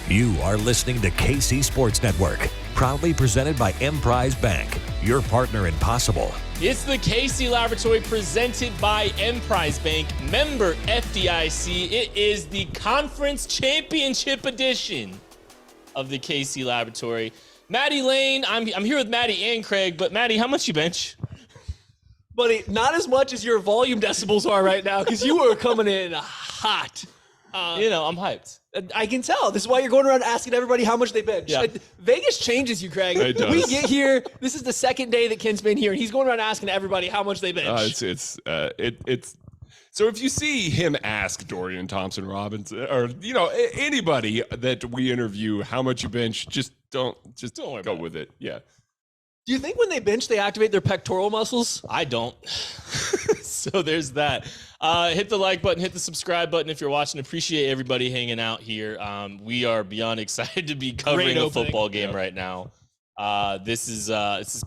You are listening to KC Sports Network, proudly presented by Emprise Bank, your partner in possible. It's the KC Laboratory presented by Emprise Bank, member FDIC. It is the Conference Championship edition of the KC Laboratory. Maddie Lane, I'm here with Maddie and Craig, but Maddie, how much you bench? Buddy, not as much as your volume decibels are right now because you are coming in hot. I'm hyped. I can tell. This is why you're going around asking everybody how much they bench. Yeah. Vegas changes you, Craig. It does. We get here. This is the second day that Ken's been here, and he's going around asking everybody how much they bench. So if you see him ask Dorian Thompson-Robinson or anybody that we interview how much you bench, just don't worry go about with it. Yeah. Do you think when they bench, they activate their pectoral muscles? I don't. So there's that. Hit the like button, hit the subscribe button if you're watching. Appreciate everybody hanging out here. We are beyond excited to be covering a football game right now. This is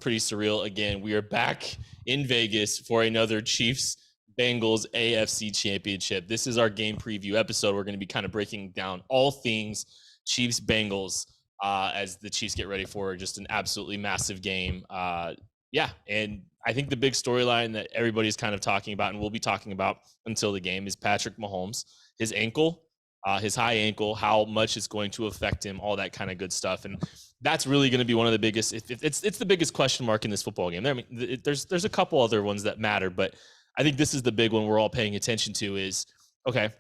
pretty surreal. Again, we are back in Vegas for another Chiefs Bengals AFC championship. This is our game preview episode. We're going to be kind of breaking down all things Chiefs Bengals as the Chiefs get ready for just an absolutely massive game. And I think the big storyline that everybody's kind of talking about and we'll be talking about until the game is Patrick Mahomes, his ankle, his high ankle, how much it's going to affect him, all that kind of good stuff. And that's really going to be one of the biggest, it's the biggest question mark in this football game. I mean, there's a couple other ones that matter, but I think this is the big one we're all paying attention to is, okay,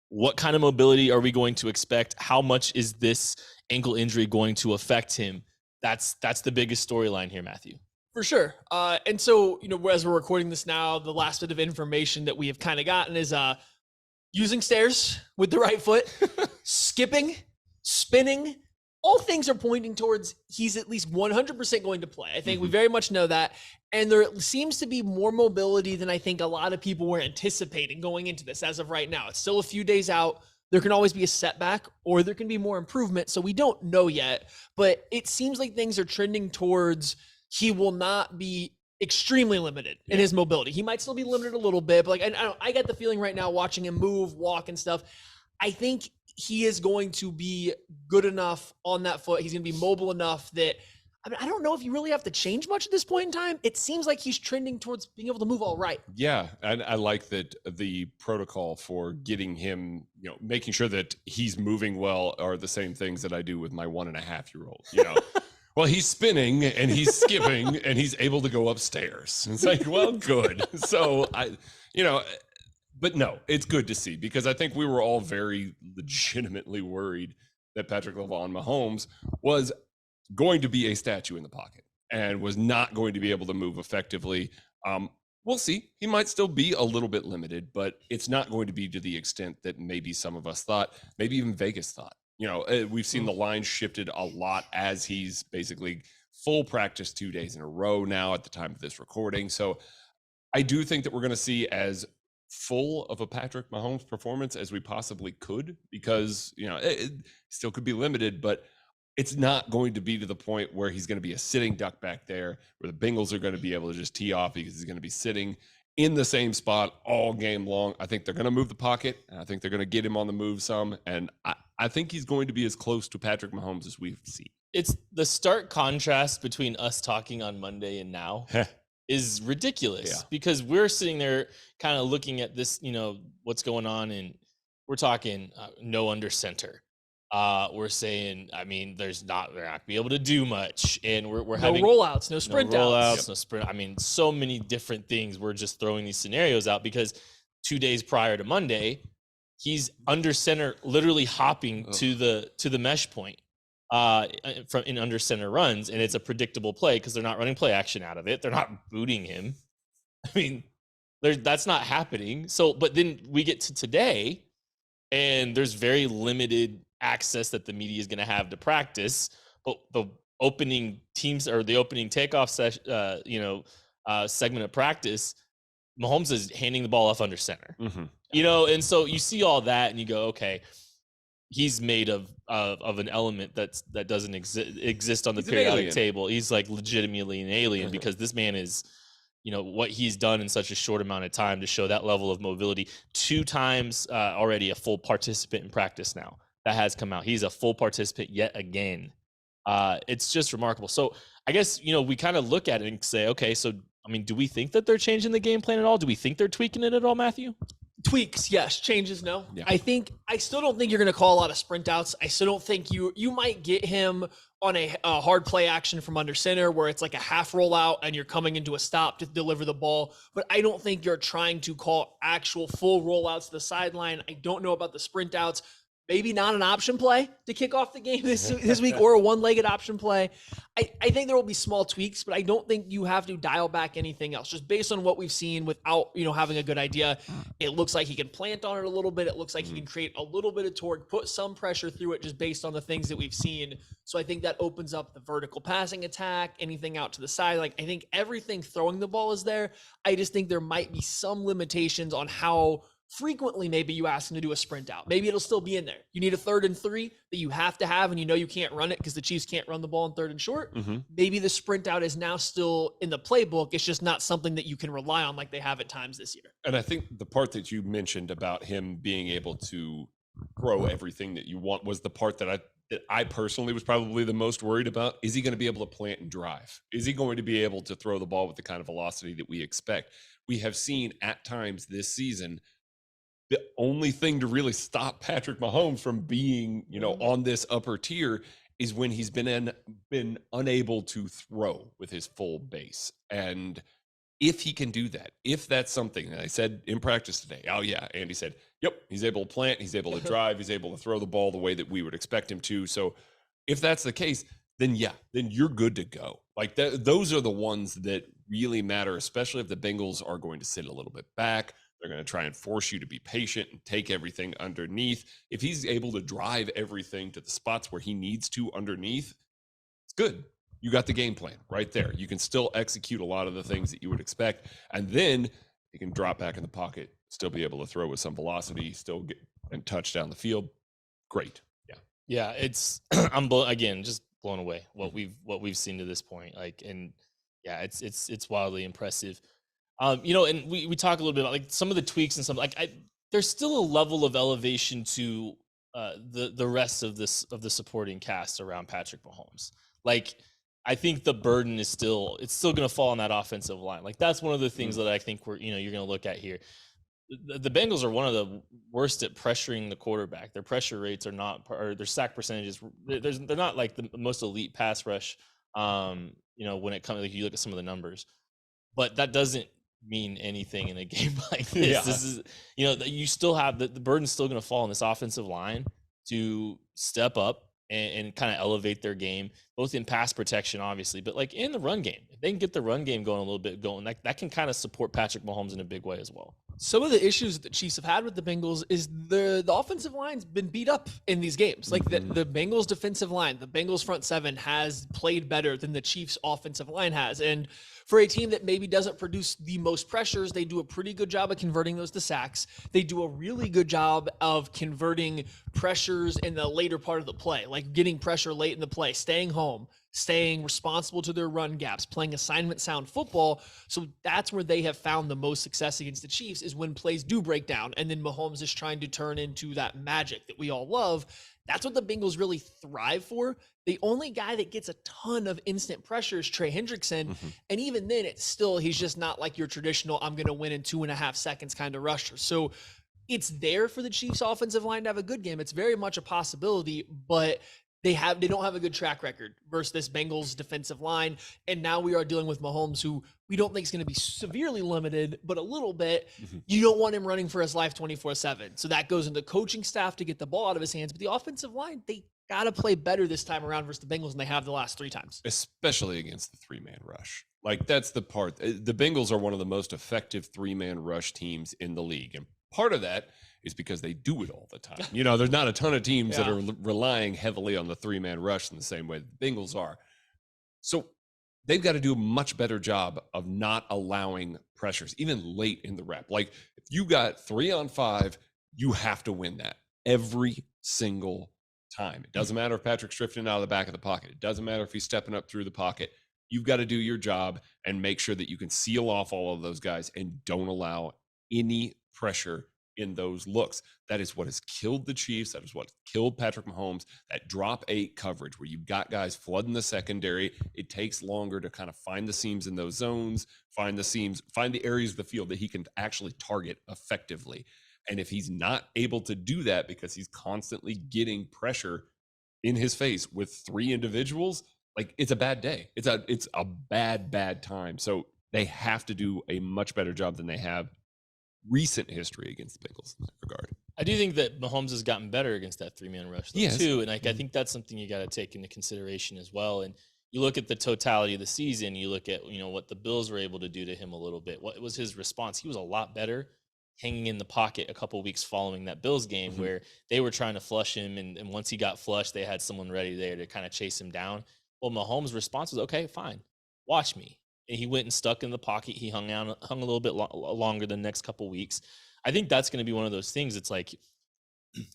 what kind of mobility are we going to expect? How much is this ankle injury going to affect him? That's the biggest storyline here, Matthew. For sure. And so, as we're recording this now, the last bit of information that we have kind of gotten is using stairs with the right foot, skipping, spinning. All things are pointing towards he's at least 100% going to play. I think we very much know that. And there seems to be more mobility than I think a lot of people were anticipating going into this as of right now. It's still a few days out. There can always be a setback or there can be more improvement. So we don't know yet. But it seems like things are trending towards he will not be extremely limited in his mobility. He might still be limited a little bit, but I get the feeling right now watching him move, walk and stuff. I think he is going to be good enough on that foot. He's going to be mobile enough that, I don't know if you really have to change much at this point in time. It seems like he's trending towards being able to move all right. Yeah. And I like that the protocol for getting him, making sure that he's moving well are the same things that I do with my 1.5-year-old, Well, he's spinning and he's skipping and he's able to go upstairs. It's like, well, good. So but no, it's good to see because I think we were all very legitimately worried that Patrick Mahomes was going to be a statue in the pocket and was not going to be able to move effectively. We'll see. He might still be a little bit limited, but it's not going to be to the extent that maybe some of us thought, maybe even Vegas thought. We've seen the line shifted a lot as he's basically full practice 2 days in a row now at the time of this recording. So I do think that we're going to see as full of a Patrick Mahomes performance as we possibly could because, it still could be limited, but it's not going to be to the point where he's going to be a sitting duck back there where the Bengals are going to be able to just tee off because he's going to be sitting in the same spot all game long. I think they're going to move the pocket, and I think they're going to get him on the move some, and I think he's going to be as close to Patrick Mahomes as we've seen. It's the stark contrast between us talking on Monday and now is ridiculous because we're sitting there kind of looking at this, what's going on, and we're talking no under center. We're saying, they're not be able to do much, and we're having rollouts, no sprint outs, no sprint. So many different things. We're just throwing these scenarios out because 2 days prior to Monday, he's under center, literally hopping to the mesh point from in under center runs, and it's a predictable play because they're not running play action out of it. They're not booting him. That's not happening. So, but then we get to today, and there's very limited access that the media is going to have to practice. But the opening teams or the opening takeoff segment of practice, Mahomes is handing the ball off under center. And so you see all that and you go, okay, he's made of an element that doesn't exist on the periodic table. He's like legitimately an alien because this man is, what he's done in such a short amount of time to show that level of mobility. 2 times already a full participant in practice now. that has come out. He's a full participant yet again. It's just remarkable. So I guess, we kind of look at it and say, okay, so, I mean, do we think that they're changing the game plan at all? Do we think they're tweaking it at all, Matthew? Tweaks, yes. Changes, no. Yeah. I still don't think you're going to call a lot of sprint outs. I still don't think you might get him on a hard play action from under center where it's like a half rollout and you're coming into a stop to deliver the ball. But I don't think you're trying to call actual full rollouts to the sideline. I don't know about the sprint outs. Maybe not an option play to kick off the game this week, or a one-legged option play. I think there will be small tweaks, but I don't think you have to dial back anything else. Just based on what we've seen without, having a good idea, it looks like he can plant on it a little bit. It looks like he can create a little bit of torque, put some pressure through it just based on the things that we've seen. So I think that opens up the vertical passing attack, anything out to the side. Like, I think everything throwing the ball is there. I just think there might be some limitations on how frequently maybe you ask him to do a sprint out. Maybe it'll still be in there. You need a 3rd and 3 that you have to have, and you can't run it because the Chiefs can't run the ball in 3rd and short. Maybe the sprint out is now still in the playbook. It's just not something that you can rely on like they have at times this year. And I think the part that you mentioned about him being able to throw everything that you want was the part that I personally was probably the most worried about. Is he going to be able to plant and drive? Is he going to be able to throw the ball with the kind of velocity that we expect? We have seen at times this season the only thing to really stop Patrick Mahomes from being, on this upper tier is when he's been unable to throw with his full base. And if he can do that, if that's something that I said in practice today, oh yeah, Andy said, yep, he's able to plant, he's able to drive, he's able to throw the ball the way that we would expect him to. So if that's the case, then you're good to go. Like those are the ones that really matter, especially if the Bengals are going to sit a little bit back. They're going to try and force you to be patient and take everything underneath. If he's able to drive everything to the spots where he needs to underneath, it's good. You got the game plan right there. You can still execute a lot of the things that you would expect. And then you can drop back in the pocket, still be able to throw with some velocity, still get and touch down the field. Great. Yeah. Yeah. It's, again, just blown away what we've seen to this point. It's wildly impressive. And we talk a little bit about like some of the tweaks and stuff. There's still a level of elevation to the rest of the supporting cast around Patrick Mahomes. Like, I think the burden is still going to fall on that offensive line. Like, that's one of the things that I think you're going to look at here. The Bengals are one of the worst at pressuring the quarterback. Their pressure rates are not, or their sack percentages, they're not like the most elite pass rush. When it comes, like, you look at some of the numbers, but that doesn't mean anything in a game like this. Yeah. This is, you still have the burden's still going to fall on this offensive line to step up and kind of elevate their game, both in pass protection, obviously, but like in the run game. If they can get the run game going a little bit that can kind of support Patrick Mahomes in a big way as well. Some of the issues that the Chiefs have had with the Bengals is the offensive line's been beat up in these games. Like the Bengals defensive line, the Bengals front seven has played better than the Chiefs offensive line has. And for a team that maybe doesn't produce the most pressures, they do a pretty good job of converting those to sacks. They do a really good job of converting pressures in the later part of the play, like getting pressure late in the play, staying home, staying responsible to their run gaps, playing assignment sound football. So that's where they have found the most success against the Chiefs, is when plays do break down and then Mahomes is trying to turn into that magic that we all love. That's what the Bengals really thrive for. The only guy that gets a ton of instant pressure is Trey Hendrickson. And even then, he's just not like your traditional, I'm going to win in 2.5 seconds kind of rusher. So it's there for the Chiefs offensive line to have a good game. It's very much a possibility, but they don't have a good track record versus this Bengals defensive line. And now we are dealing with Mahomes, who we don't think is going to be severely limited, but a little bit. You don't want him running for his life 24/7. So that goes into coaching staff to get the ball out of his hands. But the offensive line, they got to play better this time around versus the Bengals than they have the last 3 times. Especially against the 3-man rush. Like, that's the part. The Bengals are one of the most effective 3-man rush teams in the league. And part of that is because they do it all the time. There's not a ton of teams that are relying heavily on the 3-man rush in the same way the Bengals are. So they've got to do a much better job of not allowing pressures, even late in the rep. Like, if you got 3-on-5, you have to win that every single time. It doesn't matter if Patrick's drifting out of the back of the pocket. It doesn't matter if he's stepping up through the pocket. You've got to do your job and make sure that you can seal off all of those guys and don't allow any pressure in those looks. That is what has killed the Chiefs. That is what killed Patrick Mahomes. That drop 8 coverage where you've got guys flooding the secondary. It takes longer to kind of find the seams in those zones, find the areas of the field that he can actually target effectively. And if he's not able to do that because he's constantly getting pressure in his face with 3 individuals, like, it's a bad day. It's a bad time. So they have to do a much better job than they have recent history against the Bengals in that regard. I do think that Mahomes has gotten better against that 3-man rush though, too. And I think that's something you got to take into consideration as well. And you look at the totality of the season, you look at, what the Bills were able to do to him a little bit. What was his response? He was a lot better hanging in the pocket a couple weeks following that Bills game where they were trying to flush him. And once he got flushed, they had someone ready there to kind of chase him down. Well, Mahomes' response was, okay, fine, watch me. And he went and stuck in the pocket. He hung a little bit longer the next couple weeks. I think that's going to be one of those things. It's like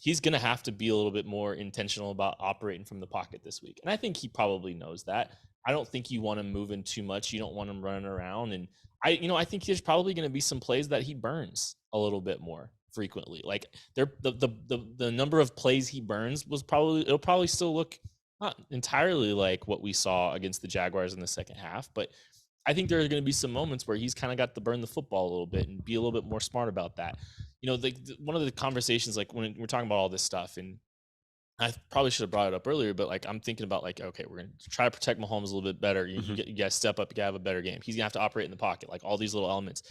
he's going to have to be a little bit more intentional about operating from the pocket this week. And I think he probably knows that. I don't think you want him moving too much. You don't want him running around. And I think there's probably going to be some plays that he burns a little bit more frequently. Like the number of plays he burns it'll probably still look not entirely like what we saw against the Jaguars in the second half, but I think there are going to be some moments where he's kind of got to burn the football a little bit and be a little bit more smart about that. One of the conversations, like when we're talking about all this stuff, and I probably should have brought it up earlier, but like I'm thinking about like, okay, we're going to try to protect Mahomes a little bit better. You got to step up, you got to have a better game. He's going to have to operate in the pocket, like all these little elements.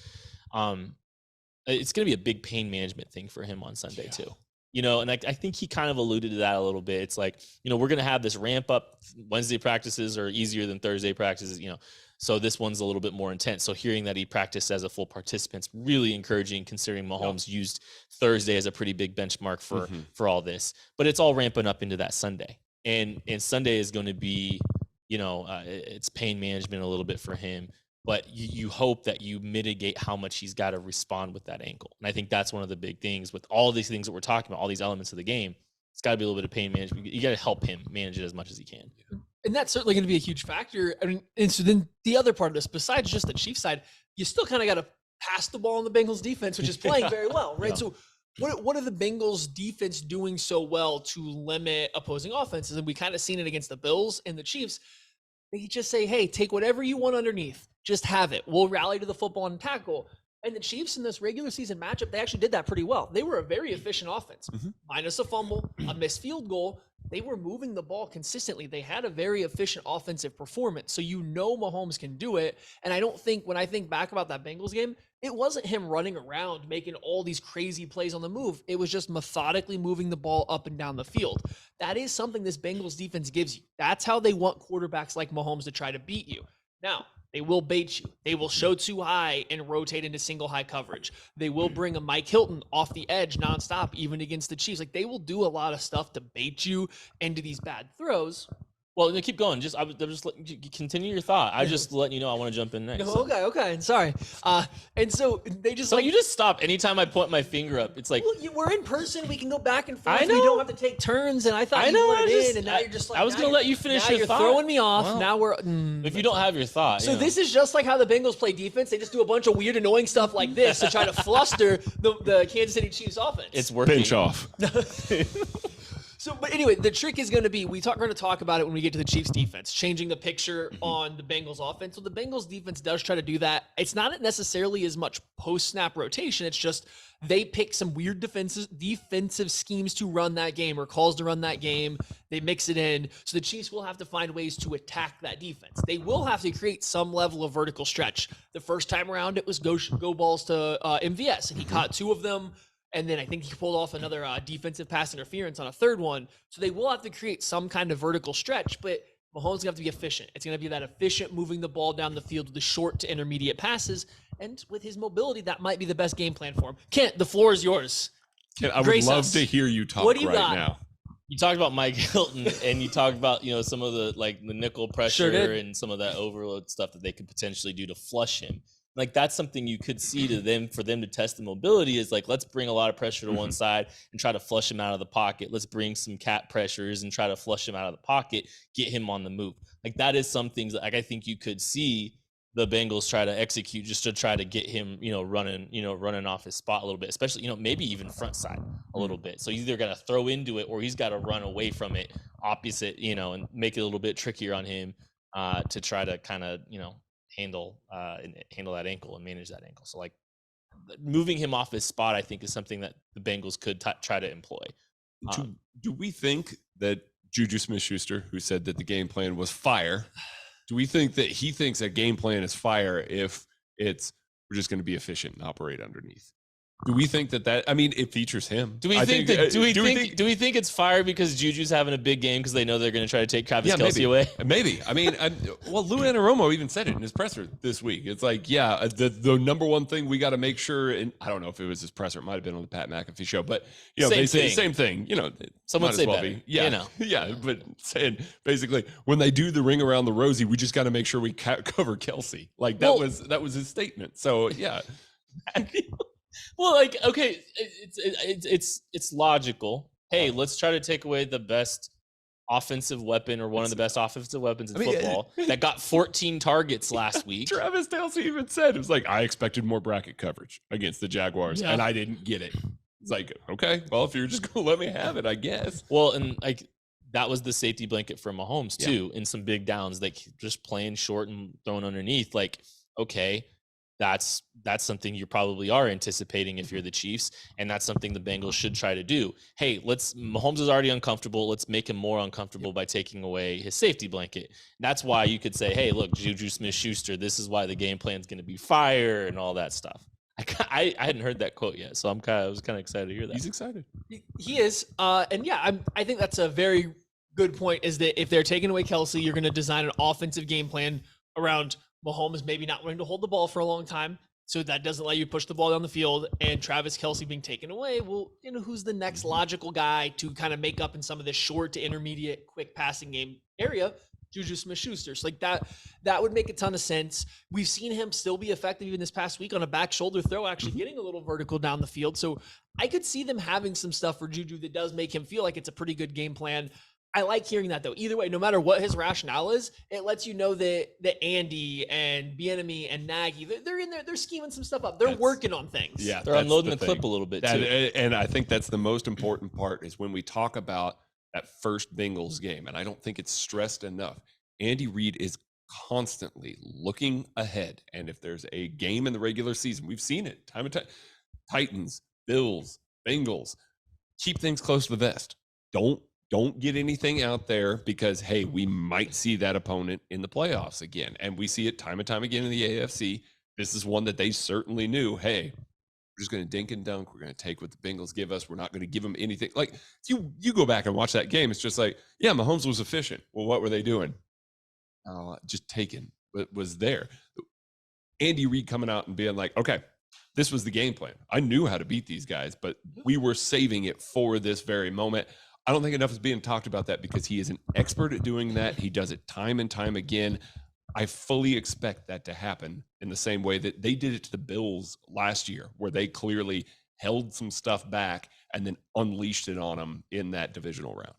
It's going to be a big pain management thing for him on Sunday too. And I think he kind of alluded to that a little bit. It's like, we're going to have this ramp up. Wednesday practices are easier than Thursday practices, so this one's a little bit more intense. So hearing that he practiced as a full participant is really encouraging, considering Mahomes used Thursday as a pretty big benchmark for all this. But it's all ramping up into that Sunday. And Sunday is going to be, it's pain management a little bit for him. But you hope that you mitigate how much he's got to respond with that ankle. And I think that's one of the big things with all these things that we're talking about, all these elements of the game. It's got to be a little bit of pain management. You got to help him manage it as much as he can. And that's certainly going to be a huge factor. And so then the other part of this, besides just the Chiefs side, you still kind of got to pass the ball on the Bengals defense, which is playing very well, right? Yeah. So what are the Bengals defense doing so well to limit opposing offenses? And we kind of seen it against the Bills and the Chiefs. They just say, hey, take whatever you want underneath. Just have it. We'll rally to the football and tackle. And the Chiefs in this regular season matchup, they actually did that pretty well. They were a very efficient offense. Minus a fumble, a missed field goal. They were moving the ball consistently. They had a very efficient offensive performance. So Mahomes can do it. And I don't think, when I think back about that Bengals game, it wasn't him running around making all these crazy plays on the move. It was just methodically moving the ball up and down the field. That is something this Bengals defense gives you. That's how they want quarterbacks like Mahomes to try to beat you. Now, they will bait you. They will show too high and rotate into single high coverage. They will bring a Mike Hilton off the edge nonstop, even against the Chiefs. Like, they will do a lot of stuff to bait you into these bad throws. Well, keep going. I'm just letting you continue your thought. I just letting you know I want to jump in next. No, okay. Sorry. And so they just you just stop anytime I point my finger up. It's like, well, we're in person. We can go back and forth. I know. We don't have to take turns. And I thought you wanted in, and now you're just like, I was going to let you finish your thought. You're throwing me off. Well, now we're. If you don't have your thought. So this is just like how the Bengals play defense. They just do a bunch of weird, annoying stuff like this to try to fluster the Kansas City Chiefs offense. It's working. Pinch off. So, but anyway, the trick is going to be, we're going to talk about it when we get to the Chiefs defense, changing the picture on the Bengals offense. So the Bengals defense does try to do that. It's not necessarily as much post-snap rotation. It's just they pick some weird defensive schemes to run that game, or calls to run that game. They mix it in. So the Chiefs will have to find ways to attack that defense. They will have to create some level of vertical stretch. The first time around, it was go balls to MVS, and he caught 2 of them. And then I think he pulled off another defensive pass interference on a third one. So they will have to create some kind of vertical stretch, but Mahomes is going to have to be efficient. It's going to be that efficient moving the ball down the field with the short to intermediate passes. And with his mobility, that might be the best game plan for him. Kent, the floor is yours. Kent, I would love to hear you talk what do you right got? now. You talked about Mike Hilton, and you talked about, some of the the nickel pressure and some of that overload stuff that they could potentially do to flush him. Like, that's something you could see for them to test the mobility is like, let's bring a lot of pressure to one side and try to flush him out of the pocket. Let's bring some cat pressures and try to flush him out of the pocket, get him on the move. Like, that is some things that I think you could see the Bengals try to execute just to try to get him, running off his spot a little bit, especially, maybe even front side a little bit. So he's either got to throw into it or he's got to run away from it opposite, and make it a little bit trickier on him to try to kind of, handle that ankle and manage that ankle. So like moving him off his spot, I think is something that the Bengals could try to employ. Do we think that Juju Smith-Schuster, who said that the game plan was fire, do we think that he thinks a game plan is fire if we're just going to be efficient and operate underneath? Do we think that it features him? Do we think it's fire because Juju's having a big game because they know they're going to try to take Travis Kelce away? Maybe. Lou Anarumo even said it in his presser this week. It's like, the number one thing we got to make sure, and I don't know if it was his presser, it might have been on the Pat McAfee show, but same thing. Someone would say better. But saying basically when they do the ring around the rosy, we just got to make sure we cover Kelce. Like that was his statement. So yeah. Well, like, okay, it's logical. Hey, let's try to take away the best offensive weapon or one of the best offensive weapons in football that got 14 targets last week. Travis Kelce even said, it was like, I expected more bracket coverage against the Jaguars, and I didn't get it. It's like, okay, well, if you're just going to let me have it, I guess. Well, and like that was the safety blanket for Mahomes too, in some big downs, like just playing short and throwing underneath. Like, okay, that's something you probably are anticipating if you're the Chiefs, and that's something the Bengals should try to do. Hey, Mahomes is already uncomfortable. Let's make him more uncomfortable by taking away his safety blanket. That's why you could say, hey, look, Juju Smith-Schuster, this is why the game plan is going to be fire and all that stuff. I hadn't heard that quote yet, so I was kind of excited to hear that. He's excited. He is, and yeah, I think that's a very good point. Is that if they're taking away Kelce, you're going to design an offensive game plan around Mahomes maybe not wanting to hold the ball for a long time, so that doesn't let you push the ball down the field, and Travis Kelce being taken away. Well, who's the next logical guy to kind of make up in some of this short to intermediate quick passing game area? Juju Smith-Schuster. So like that would make a ton of sense. We've seen him still be effective even this past week on a back shoulder throw, actually getting a little vertical down the field. So I could see them having some stuff for Juju that does make him feel like it's a pretty good game plan. I like hearing that though. Either way, no matter what his rationale is, it lets you know that Andy and Bieniemy and Nagy, they're in there, they're scheming some stuff up. They're working on things. Yeah, they're unloading the clip a little bit too. And I think that's the most important part is when we talk about that first Bengals game, and I don't think it's stressed enough. Andy Reid is constantly looking ahead, and if there's a game in the regular season, we've seen it time and time. Titans, Bills, Bengals, keep things close to the vest. Don't get anything out there because, hey, we might see that opponent in the playoffs again. And we see it time and time again in the AFC. This is one that they certainly knew, hey, we're just going to dink and dunk. We're going to take what the Bengals give us. We're not going to give them anything. Like, you go back and watch that game. It's just like, yeah, Mahomes was efficient. Well, what were they doing? Just taking what was there. Andy Reid coming out and being like, okay, this was the game plan. I knew how to beat these guys, but we were saving it for this very moment. I don't think enough is being talked about that because he is an expert at doing that. He does it time and time again. I fully expect that to happen in the same way that they did it to the Bills last year, where they clearly held some stuff back and then unleashed it on them in that divisional round.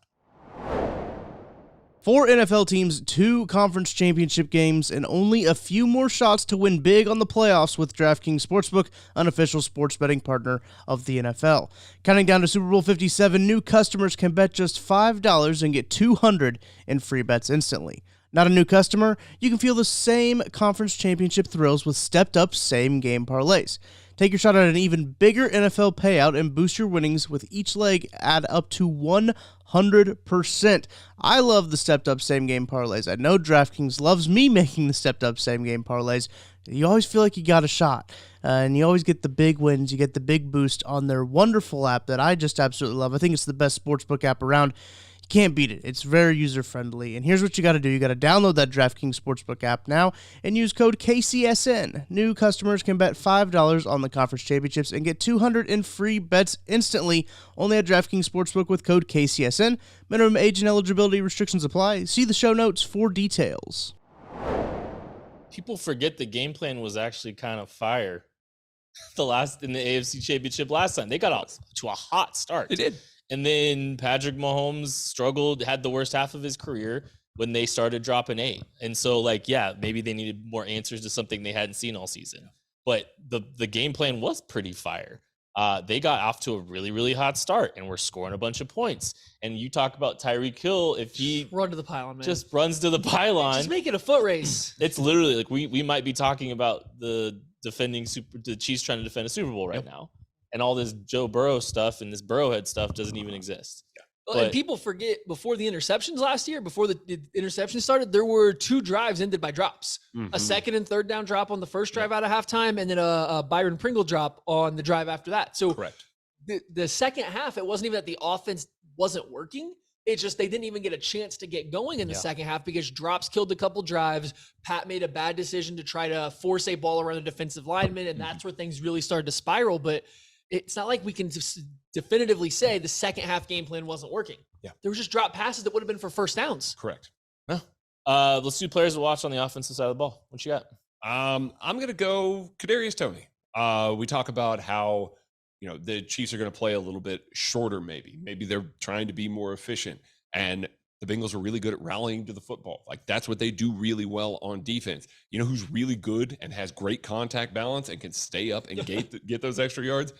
4 NFL teams, 2 conference championship games, and only a few more shots to win big on the playoffs with DraftKings Sportsbook, unofficial sports betting partner of the NFL. Counting down to Super Bowl 57, new customers can bet just $5 and get $200 in free bets instantly. Not a new customer? You can feel the same conference championship thrills with stepped-up same-game parlays. Take your shot at an even bigger NFL payout and boost your winnings with each leg add up to 100%. I love the stepped-up same-game parlays. I know DraftKings loves me making the stepped-up same-game parlays. You always feel like you got a shot, and you always get the big wins. You get the big boost on their wonderful app that I just absolutely love. I think it's the best sportsbook app around. You can't beat it. It's very user-friendly. And here's what you got to do. You got to download that DraftKings Sportsbook app now and use code KCSN. New customers can bet $5 on the conference championships and get $200 in free bets instantly. Only at DraftKings Sportsbook with code KCSN. Minimum age and eligibility restrictions apply. See the show notes for details. People forget the game plan was actually kind of fire. In the AFC Championship last time. They got off to a hot start. They did. And then Patrick Mahomes struggled, had the worst half of his career. when they started dropping 8. And so, like, yeah, maybe they needed more answers to something they hadn't seen all season. But the game plan was pretty fire. They got off to a really, really hot start and were scoring a bunch of points. And you talk about Tyreek Hill, if he run to the pylon, man. Just runs to the pylon. Just make it a foot race. It's literally like we might be talking about the Chiefs trying to defend a Super Bowl right now. And all this Joe Burrow stuff and this Burrowhead stuff doesn't even exist. Well, and people forget, before the interceptions last year, before the interceptions started, there were 2 drives ended by drops. A second and third down drop on the first drive out of halftime, and then a Byron Pringle drop on the drive after that. So correct. The second half, it wasn't even that the offense wasn't working. It's just they didn't even get a chance to get going in the second half because drops killed a couple drives. Pat made a bad decision to try to force a ball around a defensive lineman, and that's where things really started to spiral. But it's not like we can definitively say the second half game plan wasn't working. Yeah. There was just drop passes that would have been for first downs. Correct. No. Let's do players to watch on the offensive side of the ball. What you got? I'm going to go Kadarius Toney. We talk about how, the Chiefs are going to play a little bit shorter maybe. Maybe they're trying to be more efficient. And the Bengals are really good at rallying to the football. Like, that's what they do really well on defense. You know who's really good and has great contact balance and can stay up and get those extra yards?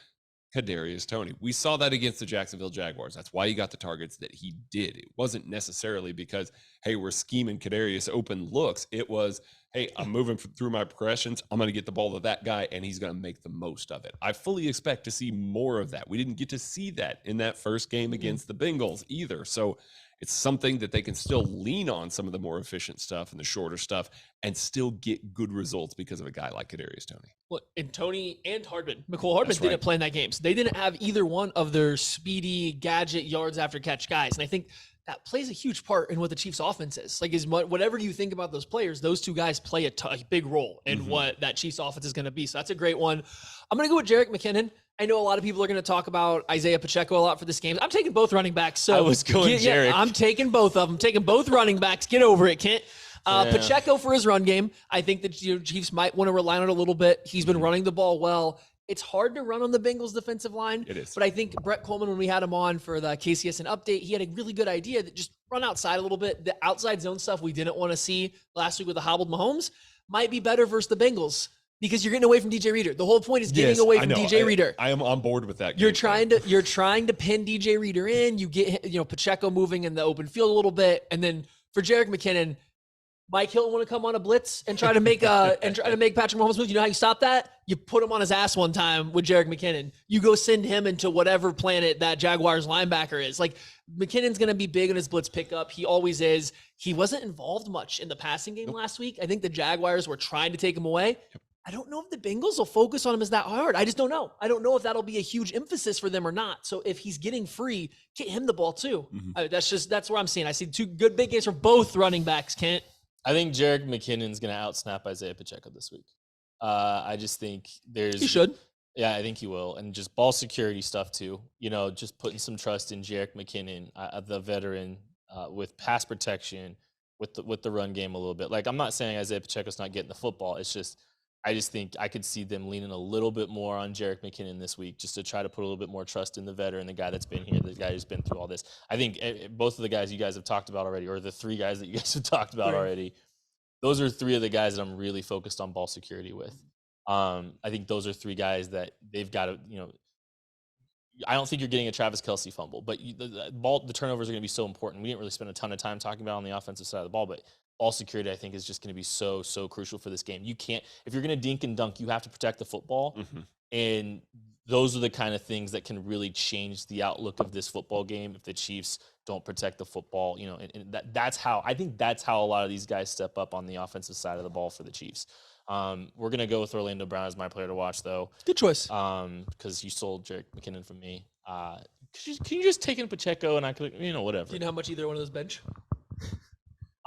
Kadarius Toney. We saw that against the Jacksonville Jaguars. That's why he got the targets that he did. It wasn't necessarily because, hey, we're scheming Kadarius open looks. It was, hey, I'm moving through my progressions. I'm going to get the ball to that guy, and he's going to make the most of it. I fully expect to see more of that. We didn't get to see that in that first game against the Bengals either. So it's something that they can still lean on, some of the more efficient stuff and the shorter stuff, and still get good results because of a guy like Kadarius Toney. Well, and Toney and Hardman, McCole Hardman didn't play in that game. So they didn't have either one of their speedy gadget yards after catch guys. And I think that plays a huge part in what the Chiefs offense is. Like, whatever you think about those players, those 2 guys play a big role in what that Chiefs offense is going to be. So that's a great one. I'm going to go with Jerick McKinnon. I know a lot of people are going to talk about Isaiah Pacheco a lot for this game. I'm taking both running backs. So I was going Jerick. I'm taking both of them. I'm taking both running backs. Get over it, Kent. Pacheco for his run game. I think the Chiefs might want to rely on it a little bit. He's been running the ball well. It's hard to run on the Bengals defensive line. It is. But I think Brett Coleman, when we had him on for the KCSN update, he had a really good idea that just run outside a little bit. The outside zone stuff we didn't want to see last week with the hobbled Mahomes might be better versus the Bengals because you're getting away from DJ Reader. The whole point is getting away from DJ Reader. I am on board with that. You're trying to pin DJ Reader in. You get Pacheco moving in the open field a little bit, and then for Jerick McKinnon, Mike Hilton want to come on a blitz and try to make Patrick Mahomes move. You know how you stop that? You put him on his ass one time with Jerick McKinnon. You go send him into whatever planet that Jaguars linebacker is. Like, McKinnon's going to be big in his blitz pickup. He always is. He wasn't involved much in the passing game last week. I think the Jaguars were trying to take him away. I don't know if the Bengals will focus on him as that hard. I just don't know. I don't know if that'll be a huge emphasis for them or not. So if he's getting free, get him the ball too. That's where I'm seeing. I see 2 good big games for both running backs, Kent. I think Jerick McKinnon's going to outsnap Isaiah Pacheco this week. I just think He should. Yeah, I think he will. And just ball security stuff too. Just putting some trust in Jerick McKinnon, the veteran, with pass protection, with the run game a little bit. Like, I'm not saying Isaiah Pacheco's not getting the football. It's just, I just think I could see them leaning a little bit more on Jerick McKinnon this week just to try to put a little bit more trust in the veteran, the guy that's been here, the guy who's been through all this. I think both of the guys you guys have talked about already, or the 3 guys that you guys have talked about already, those are 3 of the guys that I'm really focused on ball security with. I think those are 3 guys that they've got to, I don't think you're getting a Travis Kelce fumble, but the turnovers are going to be so important. We didn't really spend a ton of time talking about on the offensive side of the ball, but ball security, I think, is just going to be so crucial for this game. You can't, if you're going to dink and dunk, you have to protect the football. And those are the kind of things that can really change the outlook of this football game if the Chiefs don't protect the football. And that's how a lot of these guys step up on the offensive side of the ball for the Chiefs. We're going to go with Orlando Brown as my player to watch, though. Good choice. Because you sold Jerick McKinnon from me. Can you just take in Pacheco and I could, whatever. Do you know how much either one of those bench?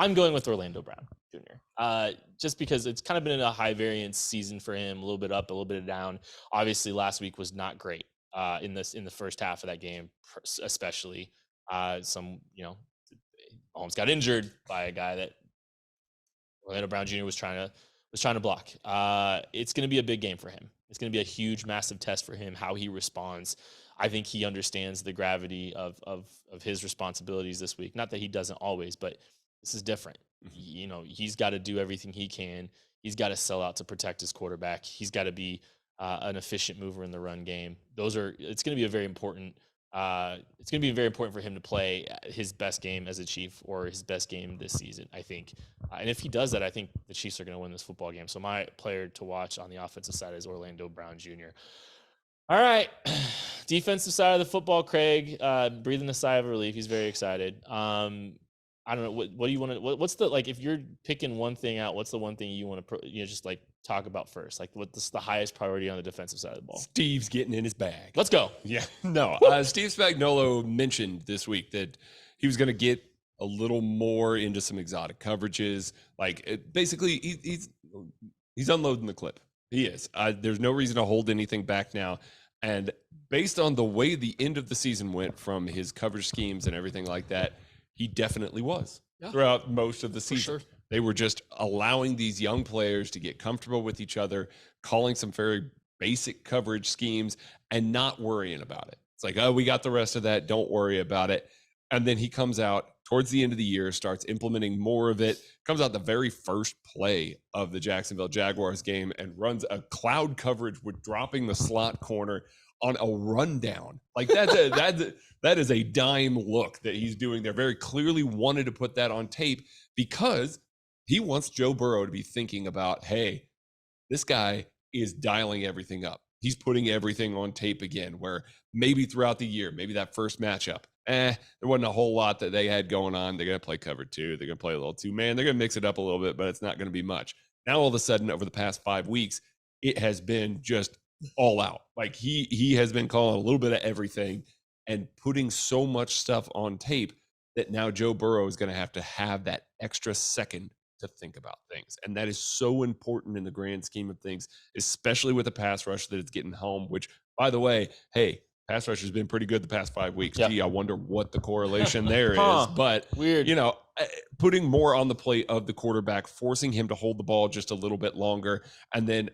I'm going with Orlando Brown Jr. Just because it's kind of been a high variance season for him, a little bit up, a little bit down. Obviously, last week was not great in the first half of that game, especially. Mahomes got injured by a guy that Orlando Brown Jr. was trying to block. It's going to be a big game for him. It's going to be a huge, massive test for him, how he responds. I think he understands the gravity of his responsibilities this week. Not that he doesn't always, but this is different. He's got to do everything he can. He's got to sell out to protect his quarterback. He's got to be an efficient mover in the run game. It's going to be a very important. It's going to be very important for him to play his best game as a Chief or his best game this season, I think. And if he does that, I think the Chiefs are going to win this football game. So my player to watch on the offensive side is Orlando Brown Jr. All right, defensive side of the football, Craig, breathing a sigh of relief. He's very excited. I don't know. What do you want to? What's the if you're picking one thing out? What's the one thing you want to just talk about first? What's the highest priority on the defensive side of the ball? Steve's getting in his bag. Let's go. Yeah. No. Steve Spagnuolo mentioned this week that he was going to get a little more into some exotic coverages. Basically, he's unloading the clip. He is. There's no reason to hold anything back now. And based on the way the end of the season went from his coverage schemes and everything like that, he definitely was throughout most of the season. Sure. They were just allowing these young players to get comfortable with each other, calling some very basic coverage schemes and not worrying about it. It's oh, we got the rest of that. Don't worry about it. And then he comes out towards the end of the year, starts implementing more of it, comes out the very first play of the Jacksonville Jaguars game and runs a cloud coverage with dropping the slot corner on a rundown. That is a dime look that he's doing there. Very clearly wanted to put that on tape because he wants Joe Burrow to be thinking about, hey, this guy is dialing everything up. He's putting everything on tape again, where maybe throughout the year, maybe that first matchup, there wasn't a whole lot that they had going on. They're going to play cover 2. They're going to play a little 2-man. They're going to mix it up a little bit, but it's not going to be much. Now, all of a sudden, over the past 5 weeks, it has been just all out. He has been calling a little bit of everything and putting so much stuff on tape that now Joe Burrow is going to have that extra second to think about things. And that is so important in the grand scheme of things, especially with a pass rush that is getting home, which, by the way, hey, pass rush has been pretty good the past 5 weeks. Yep. Gee, I wonder what the correlation there is. But, weird. Putting more on the plate of the quarterback, forcing him to hold the ball just a little bit longer, and then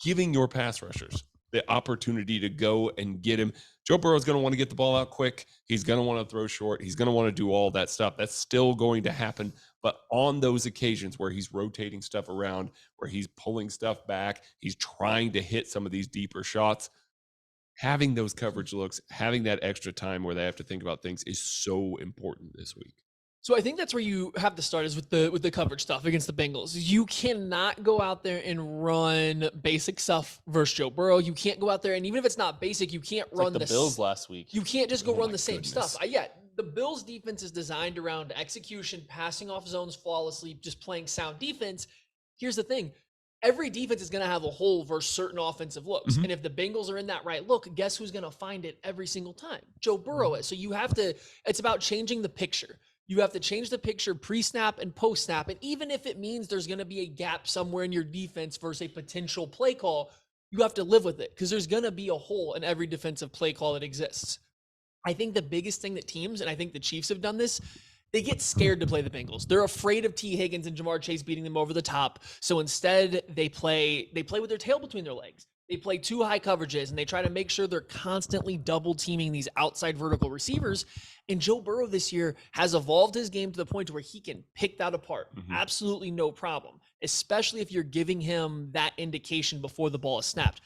giving your pass rushers the opportunity to go and get him. Joe Burrow is going to want to get the ball out quick. He's going to want to throw short. He's going to want to do all that stuff. That's still going to happen. But on those occasions where he's rotating stuff around, where he's pulling stuff back, he's trying to hit some of these deeper shots, having those coverage looks, having that extra time where they have to think about things is so important this week. So I think that's where you have to start is with the coverage stuff against the Bengals. You cannot go out there and run basic stuff versus Joe Burrow. You can't go out there, and even if it's not basic, you can't run the Bills last week. You can't just go run the same stuff. The Bills defense is designed around execution, passing off zones flawlessly, just playing sound defense. Here's the thing. Every defense is going to have a hole versus certain offensive looks. Mm-hmm. And if the Bengals are in that right look, guess who's going to find it every single time? Joe Burrow is. So it's about changing the picture. You have to change the picture pre-snap and post-snap. And even if it means there's going to be a gap somewhere in your defense versus a potential play call, you have to live with it because there's going to be a hole in every defensive play call that exists. I think the biggest thing that teams, and I think the Chiefs have done this, they get scared to play the Bengals. They're afraid of T. Higgins and Jamar Chase beating them over the top. So instead, they play with their tail between their legs. They play 2 high coverages, and they try to make sure they're constantly double teaming these outside vertical receivers. And Joe Burrow this year has evolved his game to the point where he can pick that apart. Mm-hmm. Absolutely no problem, especially if you're giving him that indication before the ball is snapped.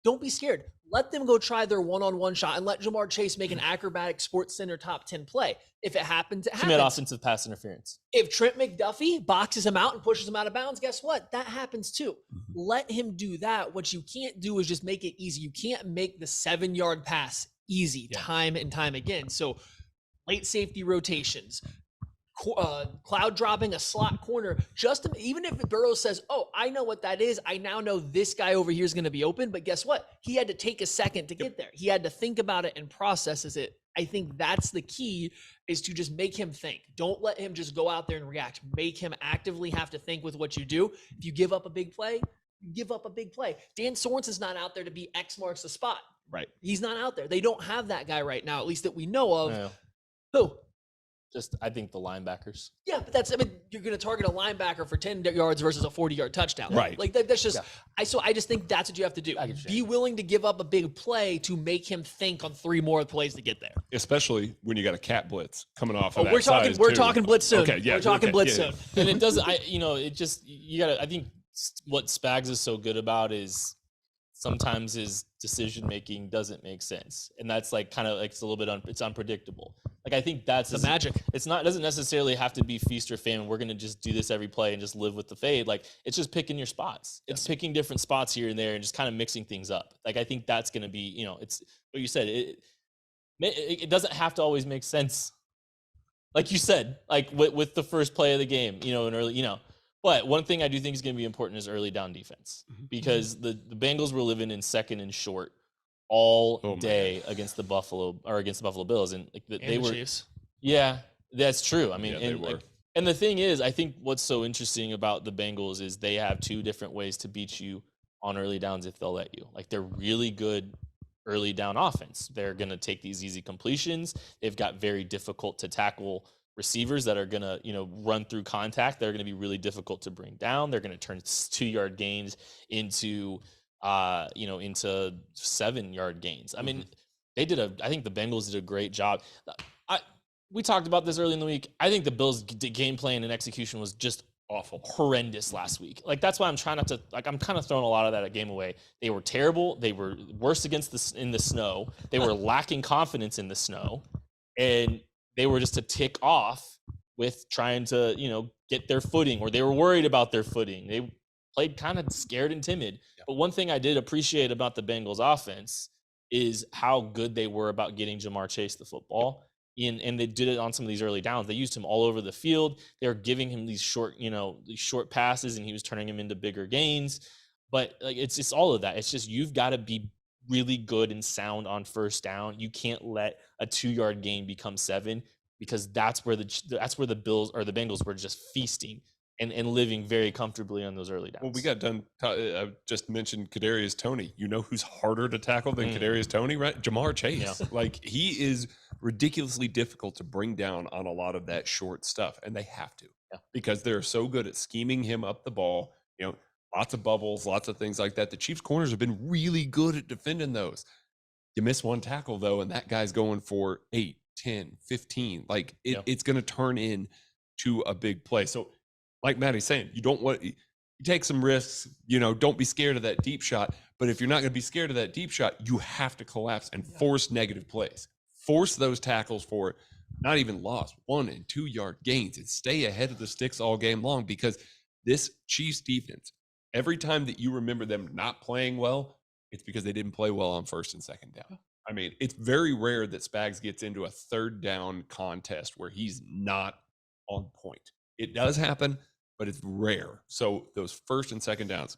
Don't be scared. Let them go try their one-on-one shot and let Jamar Chase make an acrobatic Sports Center top 10 play. If it happens, it happens. Commit offensive pass interference. If Trent McDuffie boxes him out and pushes him out of bounds, guess what? That happens too. Mm-hmm. Let him do that. What you can't do is just make it easy. You can't make the 7-yard pass easy time and time again. So late safety rotations, cloud dropping a slot corner, even if Burrow says, oh, I know what that is. I now know this guy over here is going to be open. But guess what? He had to take a second to get there. He had to think about it and process it. I think that's the key, is to just make him think. Don't let him just go out there and react. Make him actively have to think with what you do. If you give up a big play, give up a big play. Dan Sorensen's not out there to be X marks the spot. Right. He's not out there. They don't have that guy right now, at least that we know of. Yeah. Who? Just, I think the linebackers. Yeah, but you're going to target a linebacker for 10 yards versus a 40-yard touchdown. Right. Like that's just, I just think that's what you have to do. Be willing to give up a big play to make him think on 3 more plays to get there. Especially when you got a cat blitz coming off of that We're talking, size, we're too. talking blitz soon. Okay, yeah. We're talking blitz soon. And it doesn't, you gotta, I think what Spags is so good about is sometimes his decision making doesn't make sense, and that's like kind of like it's a little bit it's unpredictable. Like I think that's the magic. It doesn't necessarily have to be feast or famine. We're gonna just do this every play and just live with the fade. Like it's just picking your spots. It's picking different spots here and there and just kind of mixing things up. Like I think that's gonna be, it's what you said. It doesn't have to always make sense. Like you said, like with the first play of the game, an early, But one thing I do think is going to be important is early down defense, because the Bengals were living in second and short all day against the Buffalo Bills, and like they were. Chiefs. Yeah, that's true. I mean, Yeah, they were. And the thing is, I think what's so interesting about the Bengals is they have 2 different ways to beat you on early downs if they'll let you. Like they're really good early down offense. They're going to take these easy completions. They've got very difficult to tackle receivers that are going to, run through contact. They're going to be really difficult to bring down. They're going to turn 2-yard gains into 7-yard gains. I mean, I think the Bengals did a great job. We talked about this early in the week. I think the Bills' game plan and execution was just awful, horrendous last week. Like that's why I'm trying not to, I'm kind of throwing a lot of that game away. They were terrible. They were worse in the snow. They were lacking confidence in the snow, and they were just a tick off with trying to, get their footing, or they were worried about their footing. They played kind of scared and timid. Yeah. But one thing I did appreciate about the Bengals offense is how good they were about getting Jamar Chase the football. And they did it on some of these early downs. They used him all over the field. They were giving him these short passes, and he was turning them into bigger gains. But like it's all of that. It's just you've got to be really good and sound on first down. You can't let a 2-yard gain become 7, because that's where the Bills or the Bengals were just feasting and living very comfortably on those early downs. Well, we got done. I just mentioned Kadarius Toney. You know who's harder to tackle than Kadarius Toney, right? Jamar Chase. Yeah. Like he is ridiculously difficult to bring down on a lot of that short stuff, and they have to, because they're so good at scheming him up the ball. Lots of bubbles, lots of things like that. The Chiefs corners have been really good at defending those. You miss one tackle though, and that guy's going for 8, 10, 15. Like it's going to turn into a big play. So like Maddie's saying, you take some risks, don't be scared of that deep shot. But if you're not going to be scared of that deep shot, you have to collapse and force negative plays. Force those tackles for not even loss, 1 and 2 yard gains, and stay ahead of the sticks all game long, because this Chiefs defense, every time that you remember them not playing well, it's because they didn't play well on first and second down. I mean, it's very rare that Spags gets into a 3rd down contest where he's not on point. It does happen, but it's rare. So those first and second downs,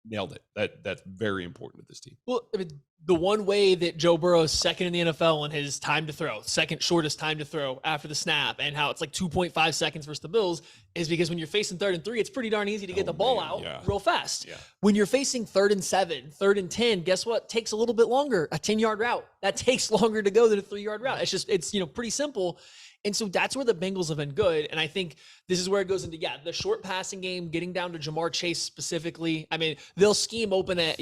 nailed it. That's very important to this team. Well, I mean, the one way that Joe Burrow is second in the NFL in his time to throw, second shortest time to throw after the snap, and how it's like 2.5 seconds versus the Bills, is because when you're facing 3rd and 3, it's pretty darn easy to get the ball out real fast. Yeah. When you're facing 3rd and 7, 3rd and 10, guess what? Takes a little bit longer. A 10-yard route that takes longer to go than a 3-yard route. It's pretty simple. And so that's where the Bengals have been good. And I think this is where it goes into, the short passing game, getting down to Jamar Chase specifically. I mean, they'll scheme open at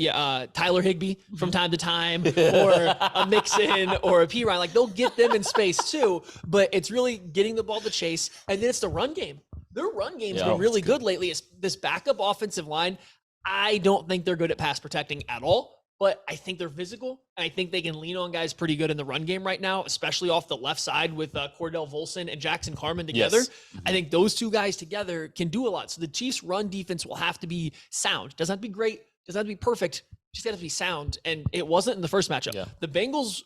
Tyler Higbee from time to time, or a Mixon or a P. Ryan. Like they'll get them in space too, but it's really getting the ball to Chase. And then it's the run game. Their run game's been really good lately. It's this backup offensive line. I don't think they're good at pass protecting at all. But I think they're physical, and I think they can lean on guys pretty good in the run game right now, especially off the left side with Cordell Volson and Jackson Carman together. Yes. I think those 2 guys together can do a lot. So the Chiefs' run defense will have to be sound. Doesn't have to be great. Doesn't have to be perfect. Just got to be sound. And it wasn't in the first matchup. Yeah. The Bengals,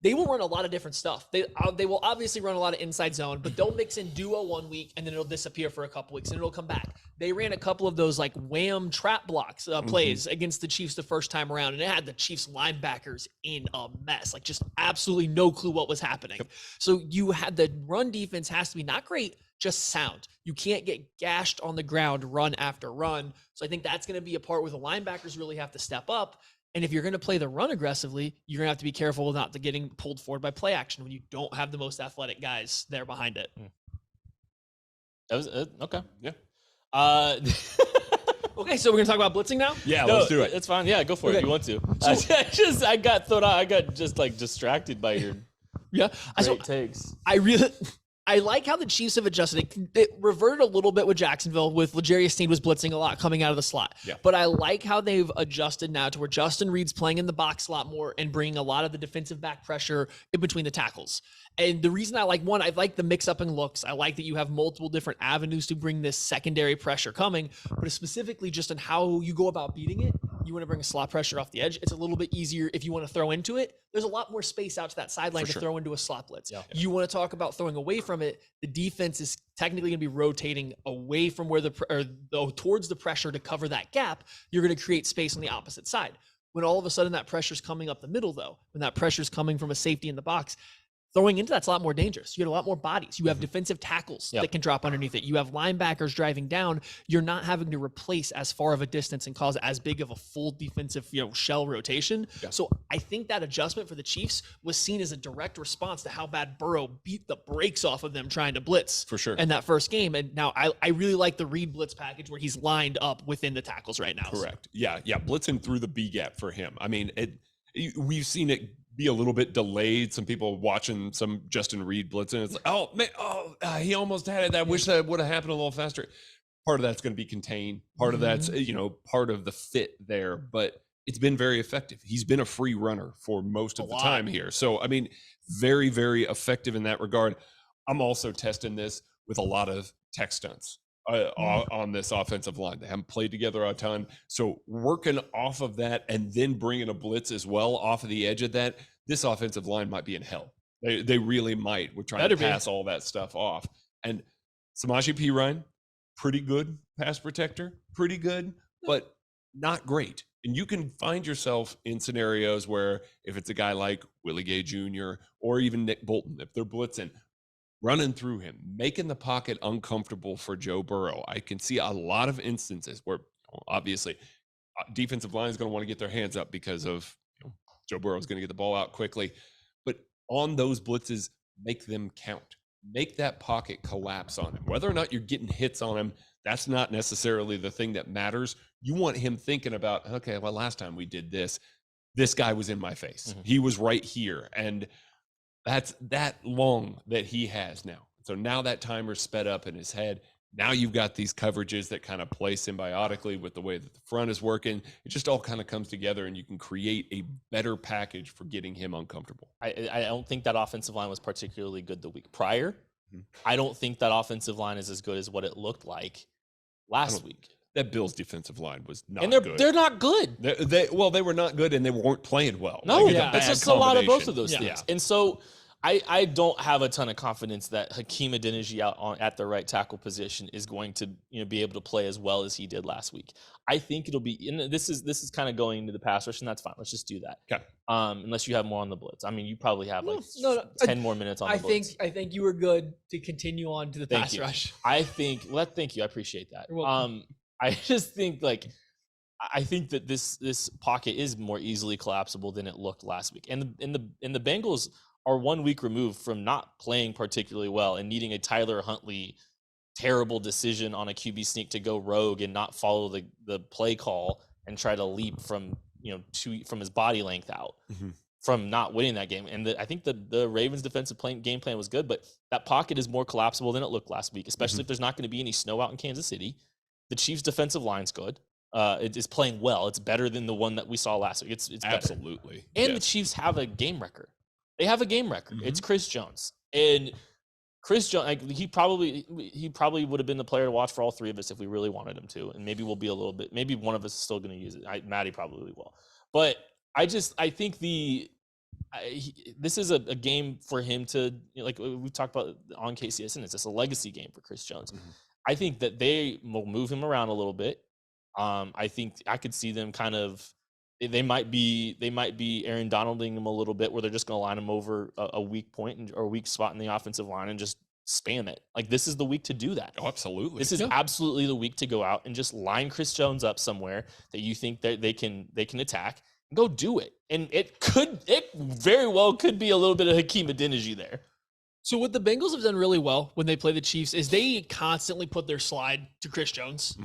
they will run a lot of different stuff. They will obviously run a lot of inside zone, but they'll mix in duo 1 week, and then it'll disappear for a couple weeks, and it'll come back. They ran a couple of those like wham trap blocks plays against the Chiefs the first time around, and it had the Chiefs linebackers in a mess, like just absolutely no clue what was happening. Yep. So you had the run defense has to be not great, just sound. You can't get gashed on the ground run after run. So I think that's going to be a part where the linebackers really have to step up. And if you're going to play the run aggressively, you're going to have to be careful not to getting pulled forward by play action when you don't have the most athletic guys there behind it. That was okay. Yeah. Okay, so we're going to talk about blitzing now? Yeah, No, let's do it. It's fine. Yeah, go for it. Okay. You want to? I got thrown out. I got just like distracted by your Yeah. great takes. I like how the Chiefs have adjusted. It reverted a little bit with Jacksonville, with L'Jarius Sneed was blitzing a lot coming out of the slot. Yeah. But I like how they've adjusted now to where Justin Reed's playing in the box a lot more and bringing a lot of the defensive back pressure in between the tackles. And the reason I like the mix-up in looks. I like that you have multiple different avenues to bring this secondary pressure coming, but it's specifically just on how you go about beating it. You want to bring a slot pressure off the edge. It's a little bit easier if you want to throw into it. There's a lot more space out to that sideline to throw into a slot blitz. Yeah. You want to talk about throwing away from it. The defense is technically going to be rotating away from where towards the pressure to cover that gap. You're going to create space on the opposite side. When all of a sudden that pressure's coming up the middle, though, when that pressure's coming from a safety in the box, throwing into that's a lot more dangerous. You have a lot more bodies. You have defensive tackles that can drop underneath it. You have linebackers driving down. You're not having to replace as far of a distance and cause as big of a full defensive, shell rotation. Yeah. So I think that adjustment for the Chiefs was seen as a direct response to how bad Burrow beat the brakes off of them trying to blitz For sure. in that first game. And now I really like the Reed blitz package where he's lined up within the tackles right now. Correct. Yeah. Blitzing through the B gap for him. I mean, we've seen it be a little bit delayed. Some people watching some Justin Reed blitzing, it's like, oh man, he almost had it. I wish that would have happened a little faster. Part of that's going to be contained. Part of that's part of the fit there, but it's been very effective. He's been a free runner for most of the time here. So I mean, very, very effective in that regard. I'm also testing this with a lot of tech stunts on this offensive line. They haven't played together a ton. So working off of that and then bringing a blitz as well off of the edge of that, this offensive line might be in hell. They really might. We're trying to pass all that stuff off. And Samaje Perine, pretty good pass protector, pretty good, but not great. And you can find yourself in scenarios where if it's a guy like Willie Gay Jr. or even Nick Bolton, if they're blitzing, running through him, making the pocket uncomfortable for Joe Burrow. I can see a lot of instances where obviously defensive line is going to want to get their hands up because of Joe Burrow is going to get the ball out quickly. But on those blitzes, make them count. Make that pocket collapse on him. Whether or not you're getting hits on him, that's not necessarily the thing that matters. You want him thinking about, okay, well, last time we did this guy was in my face. Mm-hmm. He was right here. And that's that long that he has now. So now that timer's sped up in his head. Now you've got these coverages that kind of play symbiotically with the way that the front is working. It just all kind of comes together and you can create a better package for getting him uncomfortable. I don't think that offensive line was particularly good the week prior. Mm-hmm. I don't think that offensive line is as good as what it looked like last week. That Bills defensive line was not good. And they're not good. They were not good and they weren't playing well. No, it's just a lot of both of those things. Yeah. And so I don't have a ton of confidence that Hakeem Adeniji at the right tackle position is going to be able to play as well as he did last week. I think it'll be, and this is kind of going into the pass rush, and that's fine. Let's just do that. Okay. Unless you have more on the blitz. I mean, you probably have 10 more minutes on the blitz. I think you were good to continue on to the pass rush. Thank you. I appreciate that. I just think I think that this pocket is more easily collapsible than it looked last week. And the Bengals are 1 week removed from not playing particularly well and needing a Tyler Huntley terrible decision on a QB sneak to go rogue and not follow the play call and try to leap from his body length out from not winning that game. And I think the Ravens defensive game plan was good, but that pocket is more collapsible than it looked last week, especially if there's not going to be any snow out in Kansas City. The Chiefs defensive line's good. It is playing well. It's better than the one that we saw last week. It's absolutely better. And the Chiefs have a game record. They have a game record. It's Chris Jones. And Chris Jones, he probably would have been the player to watch for all three of us if we really wanted him to. And maybe we'll be a little bit, maybe one of us is still going to use it. Maddie probably will. But I think this is a game for him to, like we talked about on KCSN, it's just a legacy game for Chris Jones. I think that they will move him around a little bit. I think I could see them kind of, they might be Aaron Donalding him a little bit where they're just going to line him over a weak point or a weak spot in the offensive line and just spam it. This is the week to do that. Oh, absolutely. This is absolutely the week to go out and just line Chris Jones up somewhere that you think that they can attack go do it. And it very well could be a little bit of Hakeem Adeniji there. So what the Bengals have done really well when they play the Chiefs is they constantly put their slide to Chris Jones.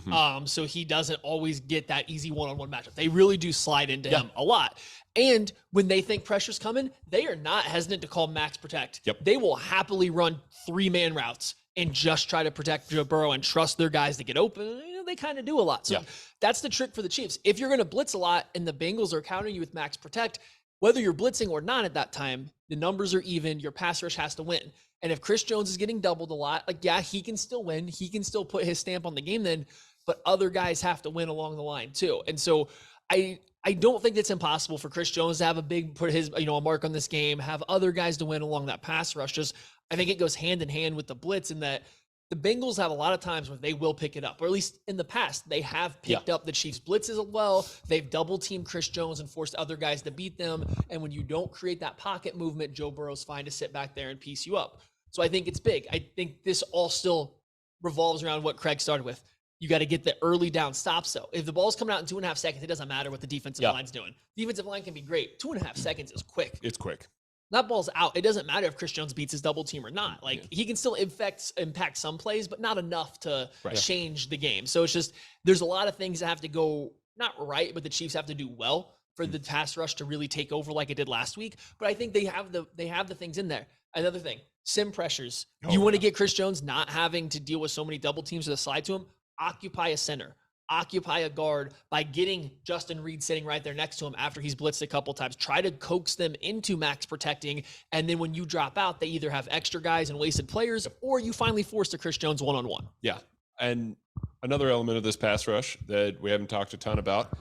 So he doesn't always get that easy one-on-one matchup. They really do slide into him a lot. And when they think pressure's coming, they are not hesitant to call max protect. They will happily run 3-man routes and just try to protect Joe Burrow and trust their guys to get open. You know, they kind of do a lot. So that's the trick for the Chiefs. If you're going to blitz a lot and the Bengals are countering you with max protect, whether you're blitzing or not at that time, the numbers are even. Your pass rush has to win. And if Chris Jones is getting doubled a lot, he can still win. He can still put his stamp on the game then, but other guys have to win along the line too. And so I don't think it's impossible for Chris Jones to have a mark on this game, have other guys to win along that pass rush. Just, I think it goes hand in hand with the blitz in that the Bengals have a lot of times where they will pick it up, or at least in the past, they have picked up the Chiefs' blitzes as well. They've double-teamed Chris Jones and forced other guys to beat them. And when you don't create that pocket movement, Joe Burrow's fine to sit back there and piece you up. So I think it's big. I think this all still revolves around what Craig started with. You got to get the early down stops, though. If the ball's coming out in 2.5 seconds, it doesn't matter what the defensive line's doing. Defensive line can be great. 2.5 seconds is quick. It's quick. That ball's out. It doesn't matter if Chris Jones beats his double team or not. He can still impact some plays, but not enough to change the game. So it's just, there's a lot of things that have to go not right, but the Chiefs have to do well for the pass rush to really take over like it did last week. But I think they have the things in there. Another thing, sim pressures. You want to get Chris Jones not having to deal with so many double teams to the slide to him, occupy a center. Occupy a guard by getting Justin Reed sitting right there next to him after he's blitzed a couple times. Try to coax them into max protecting, and then when you drop out, they either have extra guys and wasted players, or you finally force a Chris Jones one-on-one. Yeah, and another element of this pass rush that we haven't talked a ton about,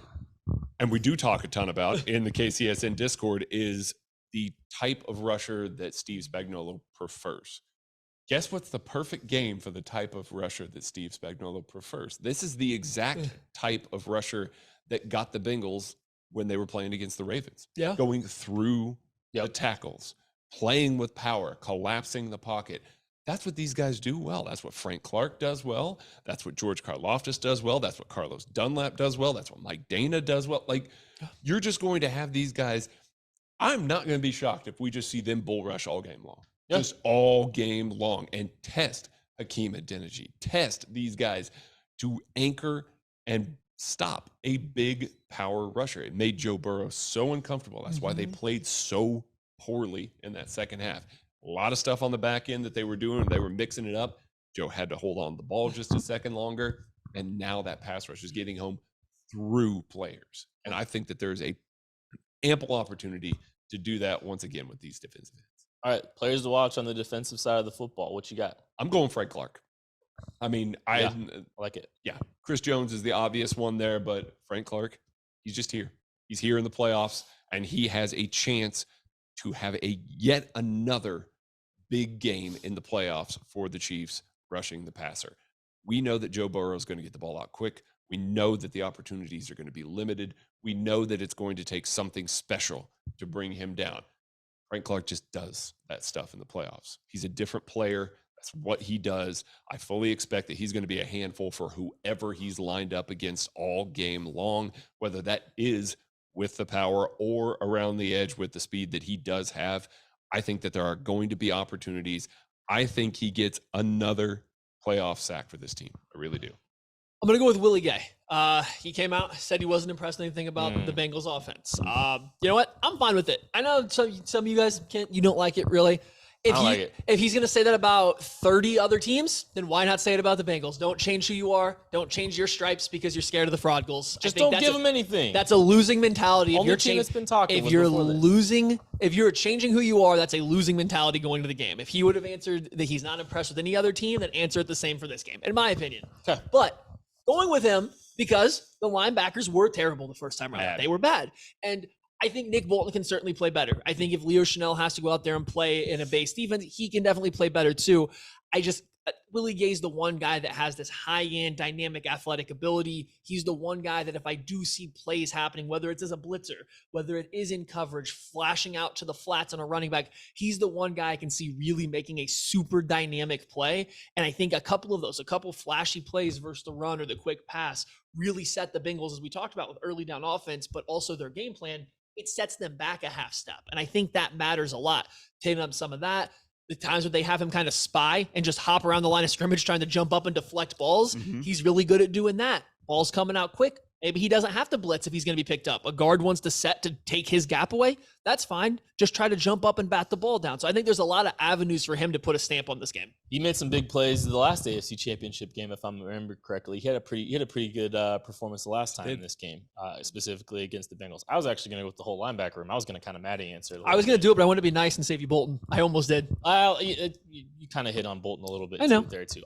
and we do talk a ton about in the KCSN Discord, is the type of rusher that Steve Spagnuolo prefers. Guess what's the perfect game for the type of rusher that Steve Spagnuolo prefers? This is the exact type of rusher that got the Bengals when they were playing against the Ravens. Going through the tackles, playing with power, collapsing the pocket. That's what these guys do well. That's what Frank Clark does well. That's what George Karlaftis does well. That's what Carlos Dunlap does well. That's what Mike Dana does well. You're just going to have these guys. I'm not going to be shocked if we just see them bull rush all game long. Just all game long, and test Hakeem Adeniji. Test these guys to anchor and stop a big power rusher. It made Joe Burrow so uncomfortable. That's why they played so poorly in that second half. A lot of stuff on the back end that they were doing. They were mixing it up. Joe had to hold on to the ball just a second longer, and now that pass rush is getting home through players. And I think that there's a ample opportunity to do that once again with these defensive ends. All right, players to watch on the defensive side of the football. What you got? I'm going Frank Clark. I mean, I like it. Yeah, Chris Jones is the obvious one there, but Frank Clark, he's just here. He's here in the playoffs, and he has a chance to have yet another big game in the playoffs for the Chiefs rushing the passer. We know that Joe Burrow is going to get the ball out quick. We know that the opportunities are going to be limited. We know that it's going to take something special to bring him down. Frank Clark just does that stuff in the playoffs. He's a different player. That's what he does. I fully expect that he's going to be a handful for whoever he's lined up against all game long, whether that is with the power or around the edge with the speed that he does have. I think that there are going to be opportunities. I think he gets another playoff sack for this team. I really do. I'm going to go with Willie Gay. He came out, said he wasn't impressed with anything about the Bengals offense. You know what? I'm fine with it. I know some of you guys you don't like it really. If he's going to say that about 30 other teams, then why not say it about the Bengals? Don't change who you are. Don't change your stripes because you're scared of the fraud goals. Just don't give them anything. That's a losing mentality. Only team that's been talking. If you're changing who you are, that's a losing mentality going to the game. If he would have answered that he's not impressed with any other team, then answer it the same for this game, in my opinion. Okay. But going with him because the linebackers were terrible the first time around. They were bad. And I think Nick Bolton can certainly play better. I think if Leo Chanel has to go out there and play in a base defense, he can definitely play better too. Willie Gay's the one guy that has this high-end dynamic athletic ability. He's the one guy that if I do see plays happening, whether it's as a blitzer, whether it is in coverage, flashing out to the flats on a running back, he's the one guy I can see really making a super dynamic play. And I think a couple flashy plays versus the run or the quick pass really set the Bengals, as we talked about with early down offense, but also their game plan. It sets them back a half step. And I think that matters a lot. Taking up some of that. The times where they have him kind of spy and just hop around the line of scrimmage trying to jump up and deflect balls, he's really good at doing that. Ball's coming out quick. Maybe he doesn't have to blitz if he's going to be picked up. A guard wants to set to take his gap away. That's fine. Just try to jump up and bat the ball down. So I think there's a lot of avenues for him to put a stamp on this game. He made some big plays in the last AFC Championship game, if I remember correctly. He had a pretty good performance the last time in this game, specifically against the Bengals. I was actually going to go with the whole linebacker room. I was going to kind of Maddie answer. I was going to do it, but I wanted to be nice and save you Bolton. I almost did. You kind of hit on Bolton a little bit. I know. There too.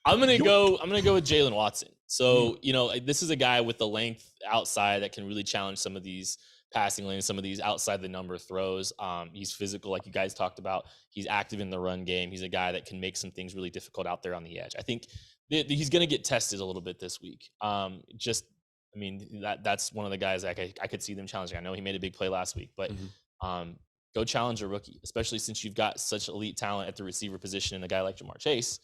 I'm gonna go with Jalen Watson. So, this is a guy with the length outside that can really challenge some of these passing lanes, some of these outside the number throws. He's physical, like you guys talked about. He's active in the run game. He's a guy that can make some things really difficult out there on the edge. I think he's going to get tested a little bit this week. That's one of the guys that I could see them challenging. I know he made a big play last week, but go challenge a rookie, especially since you've got such elite talent at the receiver position and a guy like Jamar Chase.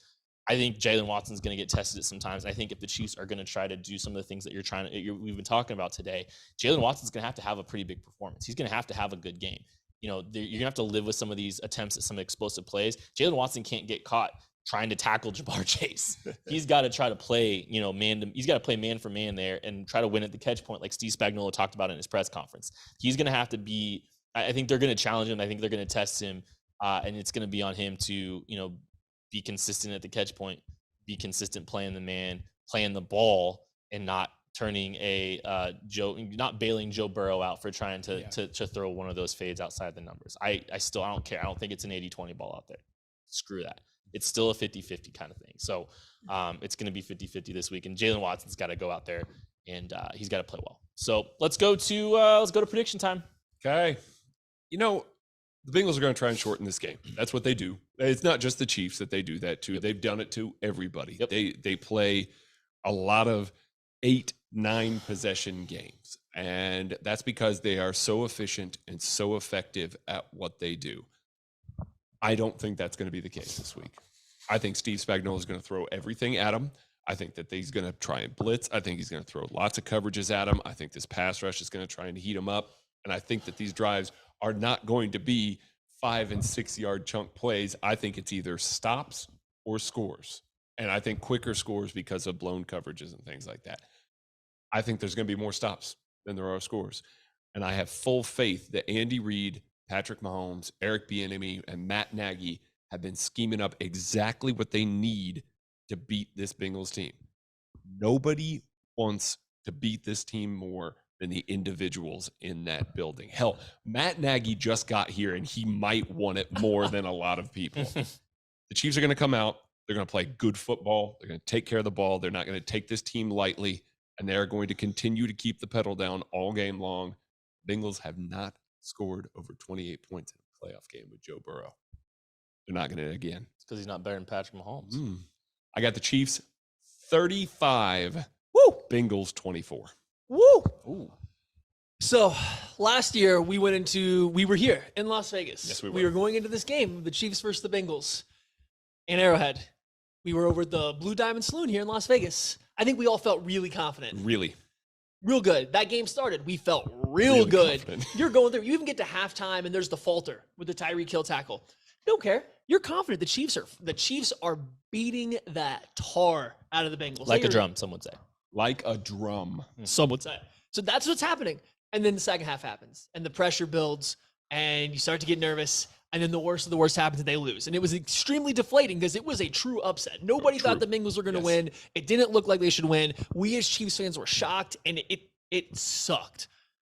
I think Jalen Watson's going to get tested at some times. I think if the Chiefs are going to try to do some of the things that we've been talking about today, Jalen Watson's going to have a pretty big performance. He's going to have a good game. You're going to have to live with some of these attempts at some explosive plays. Jalen Watson can't get caught trying to tackle Jamar Chase. He's got to try to play, he's got to play man for man there and try to win at the catch point, like Steve Spagnuolo talked about in his press conference. He's going to have to be. I think they're going to challenge him. I think they're going to test him, and it's going to be on him to, be consistent at the catch point, be consistent playing the man, playing the ball, and not turning not bailing Joe Burrow out for trying to throw one of those fades outside the numbers. I don't care. I don't think it's an 80-20 ball out there. Screw that. It's still a 50-50 kind of thing. So it's going to be 50-50 this week, and Jalen Watson's got to go out there and he's got to play well. So let's go to prediction time. Okay. The Bengals are going to try and shorten this game. That's what they do. It's not just the Chiefs that they do that to. They've done it to everybody. Yep. They play a lot of 8-9 possession games. And that's because they are so efficient and so effective at what they do. I don't think that's going to be the case this week. I think Steve Spagnuolo is going to throw everything at him. I think that he's going to try and blitz. I think he's going to throw lots of coverages at him. I think this pass rush is going to try and heat him up. And I think that these drives are not going to be 5 and 6 yard chunk plays. I think it's either stops or scores. And I think quicker scores because of blown coverages and things like that. I think there's going to be more stops than there are scores. And I have full faith that Andy Reid, Patrick Mahomes, Eric Bieniemy, and Matt Nagy have been scheming up exactly what they need to beat this Bengals team. Nobody wants to beat this team more than the individuals in that building. Hell, Matt Nagy just got here and he might want it more than a lot of people. The Chiefs are going to come out. They're going to play good football. They're going to take care of the ball. They're not going to take this team lightly, and they're going to continue to keep the pedal down all game long. Bengals have not scored over 28 points in a playoff game with Joe Burrow. They're not going to again. It's because he's not better than Patrick Mahomes. I got the Chiefs 35. Woo! Bengals 24. Woo! Ooh. So last year we were here in Las Vegas. Yes, we were. We were going into this game, the Chiefs versus the Bengals in Arrowhead. We were over at the Blue Diamond Saloon here in Las Vegas. I think we all felt really confident. Really? Real good. That game started. We felt real good. Confident. You're going there. You even get to halftime and there's the falter with the Tyreek Hill tackle. Don't care. You're confident the Chiefs are beating that tar out of the Bengals. Like a drum, some would say. Like a drum. Some would say. So that's what's happening. And then the second half happens and the pressure builds and you start to get nervous. And then the worst of the worst happens and they lose. And it was extremely deflating because it was a true upset. Nobody thought the Bengals were going to win. It didn't look like they should win. We as Chiefs fans were shocked and it sucked.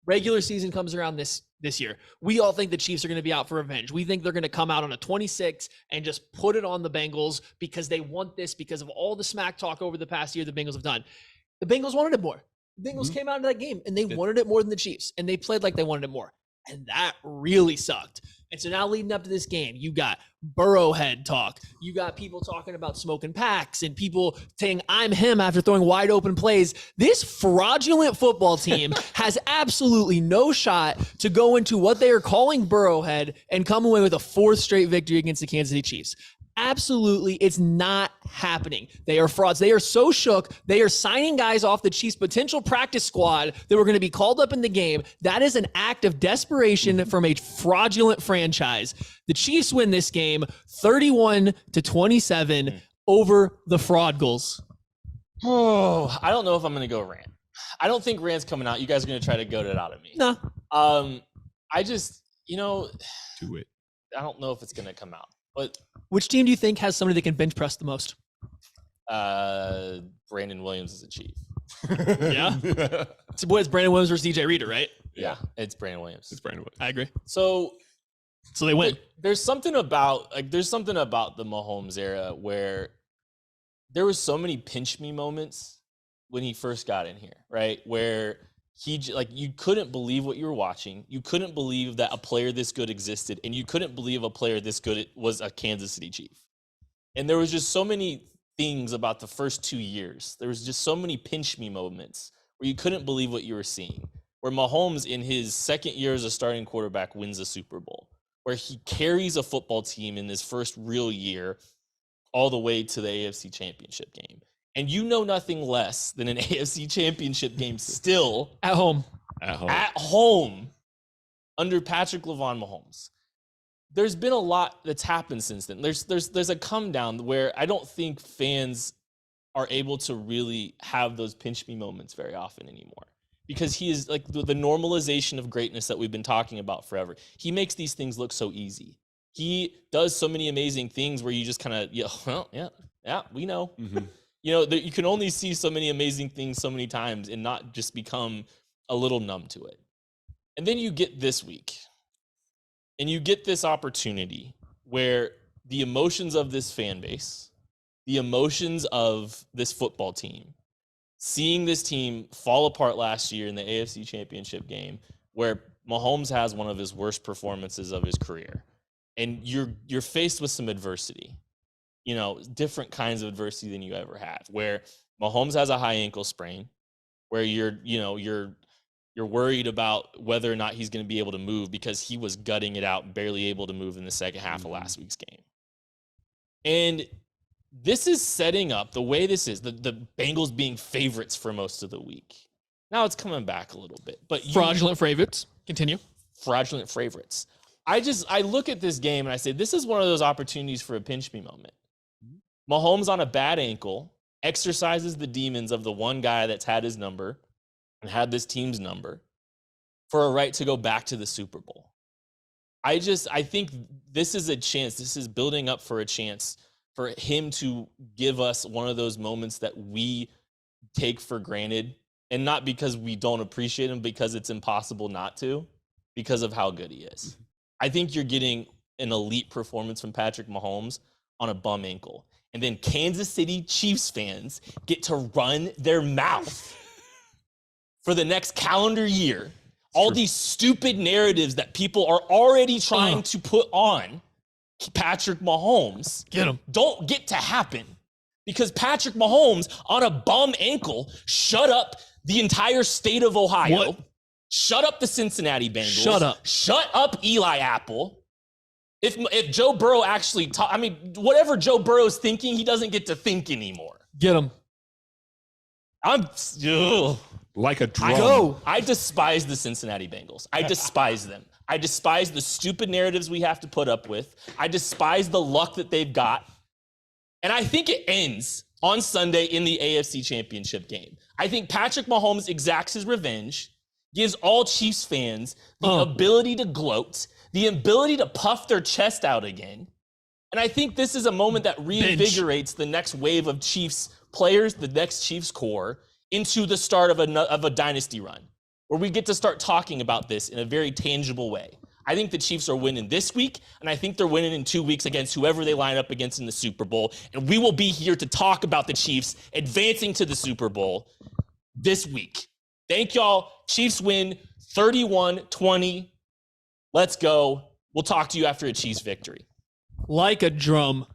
Regular season comes around this year. We all think the Chiefs are going to be out for revenge. We think they're going to come out on a 26 and just put it on the Bengals because they want this because of all the smack talk over the past year the Bengals have done. The Bengals wanted it more. The Bengals came out into that game and they wanted it more than the Chiefs and they played like they wanted it more. And that really sucked. And so now leading up to this game, you got Burrowhead talk. You got people talking about smoking packs and people saying, I'm him after throwing wide open plays. This fraudulent football team has absolutely no shot to go into what they are calling Burrowhead and come away with a 4th straight victory against the Kansas City Chiefs. Absolutely, it's not happening. They are frauds. They are so shook. They are signing guys off the Chiefs' potential practice squad that were going to be called up in the game. That is an act of desperation from a fraudulent franchise. The Chiefs win this game 31-27 over the fraud goals. Oh, I don't know if I'm going to go rant. I don't think rant's coming out. You guys are going to try to goat it out of me. No. I just, Do it. I don't know if it's going to come out. But which team do you think has somebody that can bench press the most? Brandon Williams is a Chief. Yeah. It's Brandon Williams versus DJ Reader, right? Yeah, it's Brandon Williams. It's Brandon Williams. I agree. So they win. There's something about the Mahomes era where there was so many pinch me moments when he first got in here, right? Where you couldn't believe what you were watching. You couldn't believe that a player this good existed, and you couldn't believe a player this good was a Kansas City Chief. And there was just so many things about the first 2 years. There was just so many pinch me moments where you couldn't believe what you were seeing. Where Mahomes, in his second year as a starting quarterback, wins a Super Bowl. Where he carries a football team in his first real year all the way to the AFC Championship game. And you know nothing less than an AFC Championship game still At home under Patrick LeVon Mahomes. There's been a lot that's happened since then. There's a come down where I don't think fans are able to really have those pinch me moments very often anymore, because he is like the normalization of greatness that we've been talking about forever. He makes these things look so easy. He does so many amazing things where you just kind of, we know. Mm-hmm. You can only see so many amazing things so many times and not just become a little numb to it. And then you get this week and you get this opportunity where the emotions of this fan base, the emotions of this football team, seeing this team fall apart last year in the AFC Championship game, where Mahomes has one of his worst performances of his career, and you're faced with some adversity. Different kinds of adversity than you ever have, where Mahomes has a high ankle sprain, where you're worried about whether or not he's going to be able to move because he was gutting it out, barely able to move in the second half of last week's game. And this is setting up the way this is, the Bengals being favorites for most of the week. Now it's coming back a little bit, but fraudulent favorites. Continue. Fraudulent favorites. I look at this game and I say, this is one of those opportunities for a pinch me moment. Mahomes on a bad ankle exercises the demons of the one guy that's had his number and had this team's number for a right to go back to the Super Bowl. I think this is a chance. This is building up for a chance for him to give us one of those moments that we take for granted, and not because we don't appreciate him, because it's impossible not to, because of how good he is. I think you're getting an elite performance from Patrick Mahomes on a bum ankle. And then Kansas City Chiefs fans get to run their mouth for the next calendar year. All these stupid narratives that people are already trying to put on Patrick Mahomes don't get to happen, because Patrick Mahomes on a bum ankle shut up the entire state of Ohio. What? Shut up the Cincinnati Bengals. Shut up Eli Apple. If Joe Burrow actually whatever Joe Burrow's thinking, he doesn't get to think anymore. Get him. Like a drum. I despise the Cincinnati Bengals. I despise them. I despise the stupid narratives we have to put up with. I despise the luck that they've got. And I think it ends on Sunday in the AFC Championship game. I think Patrick Mahomes exacts his revenge, gives all Chiefs fans the ability to gloat, the ability to puff their chest out again. And I think this is a moment that reinvigorates the next wave of Chiefs players, the next Chiefs core, into the start of a dynasty run, where we get to start talking about this in a very tangible way. I think the Chiefs are winning this week, and I think they're winning in 2 weeks against whoever they line up against in the Super Bowl. And we will be here to talk about the Chiefs advancing to the Super Bowl this week. Thank y'all. Chiefs win 31-20. Let's go. We'll talk to you after a Chiefs victory. Like a drum.